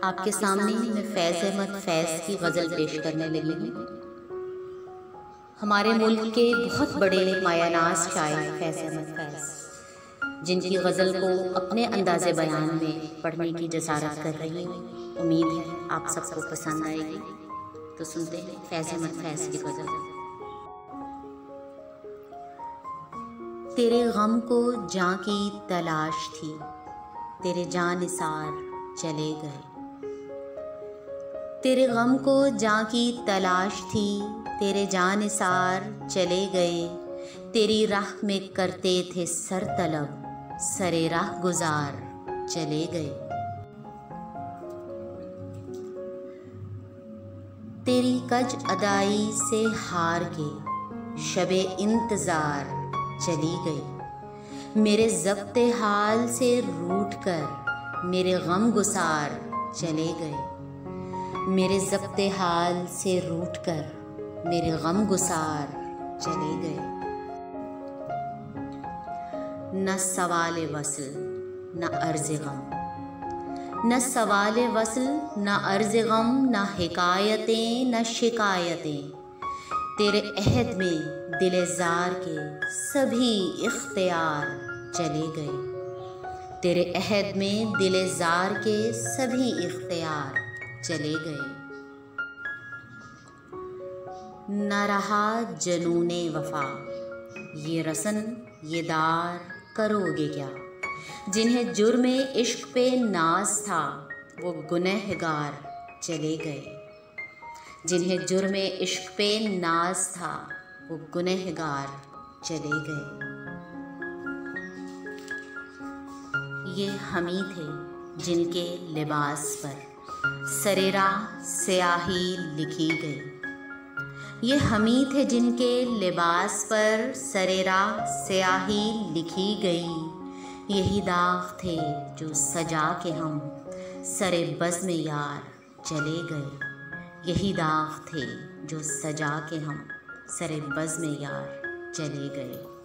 आपके सामने मैं फैज़ अहमद फैज़ की गज़ल पेश करने लगी हूँ। हमारे मुल्क के बहुत बड़े मायानाज़ शायर फैज़ अहमद फैज़, जिनकी गज़ल को अपने अंदाज़े बयान में पढ़ने की जसारत कर रही हूँ। उम्मीद है आप सबको पसंद आएगी। तो सुनते हैं फैज़ अहमद फैज़ की गज़ल। तेरे गम को जां की तलाश थी, तेरे जां निसार चले गए। तेरे गम को जां की तलाश थी, तेरे जां निसार चले गए। तेरी राह में करते थे सर तलब, सरे राह गुजार चले गए। तेरी कज अदाई से हार के शबे इंतज़ार चली गई। मेरे ज़ब्ते हाल से रूठ कर मेरे गम गुसार चले गए। मेरे ज़ब्ते हाल से रूठ कर मेरे गम गुसार चले गए। न सवाल वस्ल न अर्ज़ गम, न सवाल वस्ल न अर्ज़ गम, न हिकायतें न शिकायतें। तेरे अहद में दिले ज़ार के सभी इख्तियार चले गए। तेरे अहद में दिले ज़ार के सभी इख्तियार चले गए। न रहा जनूने वफ़ा, ये रसन ये दार करोगे क्या। जिन्हें जुर्मे इश्क पे नाज था वो गुनहगार चले गए। जिन्हें जुर्मे इश्क पे नाज था वो गुनहगार चले गए। ये हमी थे जिनके लिबास पर सरेरा स्याही लिखी गई। ये हमी थे जिनके लिबास पर सरेरा स्याही लिखी गई। यही दाग थे जो सजा के हम सरे बज़्म में यार चले गए। यही दाग थे जो सजा के हम सरे बज़्म में यार चले गए।